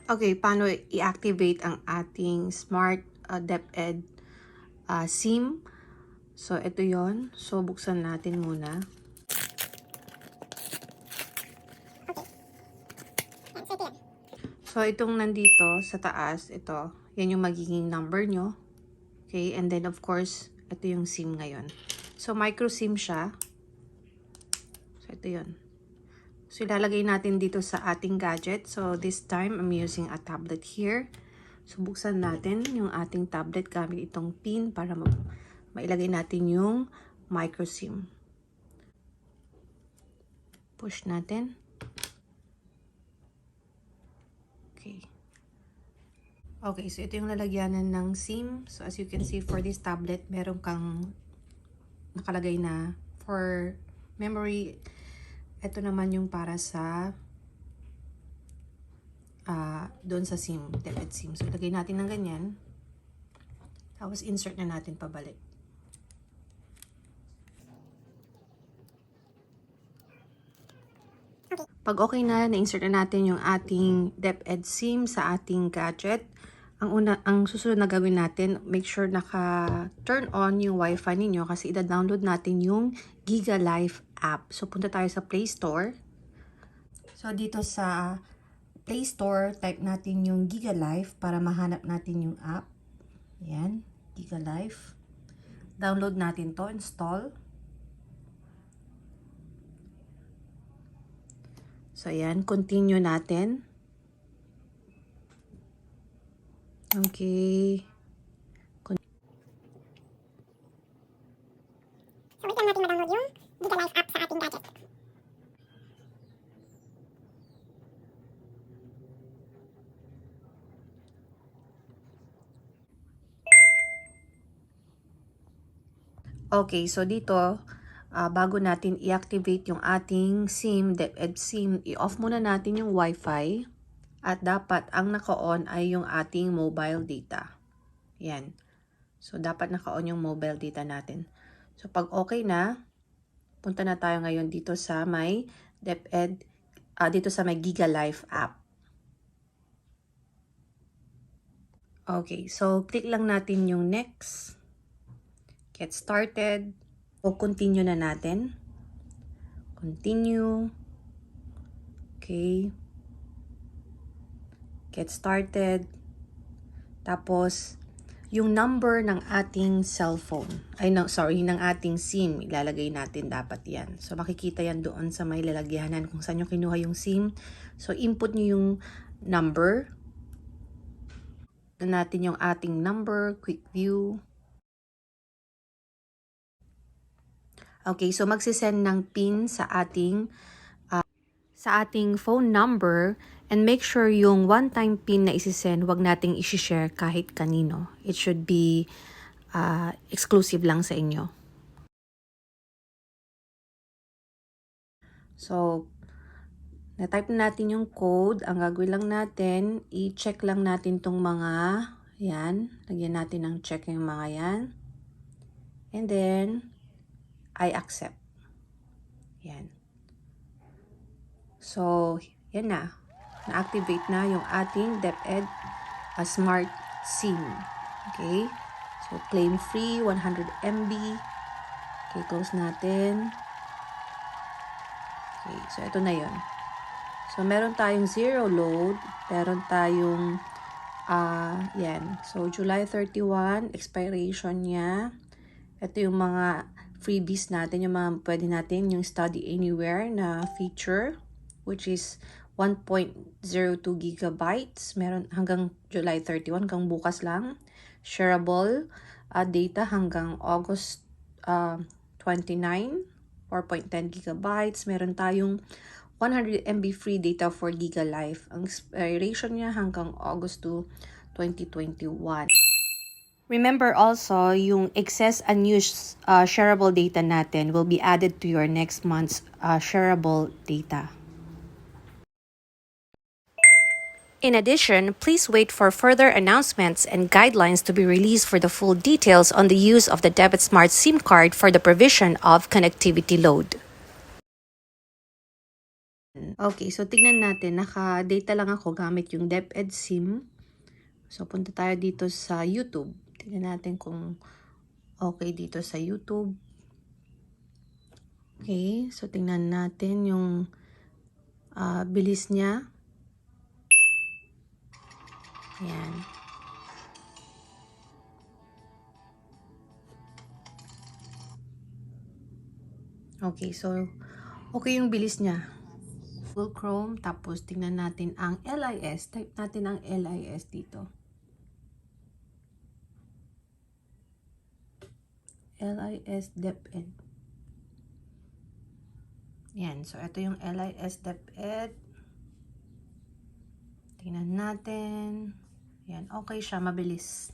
Okay, paano i-activate ang ating smart DepEd SIM? So, ito yon. So, buksan natin muna. So, itong nandito sa taas, ito, yan yung magiging number nyo. Okay, and then of course, ito yung SIM ngayon. So, micro SIM siya. So, ito yon. So, ilalagay natin dito sa ating gadget. So, this time, I'm using a tablet here. So, buksan natin yung ating tablet gamit itong pin para mailagay natin yung micro SIM. Push natin. Okay. Okay, so ito yung lalagyanan ng SIM. So, as you can see, for this tablet, meron kang nakalagay na for memory. Ito naman yung para sa doon sa SIM, DepEd SIM. So, lagay natin ng ganyan. Tapos, insert na natin pabalik. Pag okay na-insert na natin yung ating DepEd SIM sa ating gadget, ang susunod na gawin natin, make sure naka-turn on yung Wi-Fi ninyo kasi ida-download natin yung Giga Life app. So, punta tayo sa Play Store. So, dito sa Play Store, type natin yung Giga Life para mahanap natin yung app. Ayan, Giga Life. Download natin to, install. So, ayan, continue natin. Okay. So, wait lang natin ma-download yung Giga Life app sa ating gadget. Okay, so dito, bago natin i-activate yung ating SIM, DepEd SIM, i-off muna natin yung Wi-Fi. At dapat ang naka-on ay yung ating mobile data. Yan. So, dapat naka-on yung mobile data natin. So, pag okay na, punta na tayo ngayon dito sa may DepEd, dito sa may Giga Life app. Okay, so click lang natin yung next. Get started. O continue na natin. Continue. Okay. Get started. Tapos, yung number ng ating cellphone. Ng ating SIM. Ilalagay natin dapat yan. So, makikita yan doon sa may lalagyanan kung saan nyo kinuha yung SIM. So, input nyo yung number. Natin yung ating number. Quick view. Okay, so magsisend ng PIN sa ating phone number and make sure yung one-time PIN na isisend, wag nating isi-share kahit kanino. It should be exclusive lang sa inyo. So, na-type na natin yung code. Ang gagawin lang natin, i-check lang natin tong mga yan. Lagyan natin ng check yung mga yan. And then, I accept. Yan. So, yan na. Na-activate na yung ating DepEd Smart SIM. Okay? So, claim free, 100 MB. Okay, close natin. Okay, so ito na yon. So, meron tayong zero load. Meron tayong, yan. So, July 31, expiration niya. Ito yung mga freebies natin, yung mga pwede natin, yung study anywhere na feature, which is 1.02 gigabytes. Meron hanggang July 31, hanggang bukas lang. Shareable data hanggang August 29, 4.10 gigabytes. Meron tayong 100 MB free data for Giga Life. Ang expiration niya hanggang August 2, 2021. Remember also, yung excess unused shareable data natin will be added to your next month's shareable data. In addition, please wait for further announcements and guidelines to be released for the full details on the use of the DepEd Smart SIM card for the provision of connectivity load. Okay, so tingnan natin. Naka-data lang ako gamit yung DepEd Sim. So, punta tayo dito sa YouTube. Tingnan natin kung okay dito sa YouTube. Okay, so tingnan natin yung bilis niya. Ayan. Okay, so okay yung bilis niya. Google Chrome, tapos tingnan natin ang LIS. Type natin ang LIS dito. LIS DepEd. Yan, so ito yung LIS DepEd. Tingnan natin. Yan, okay siya, mabilis.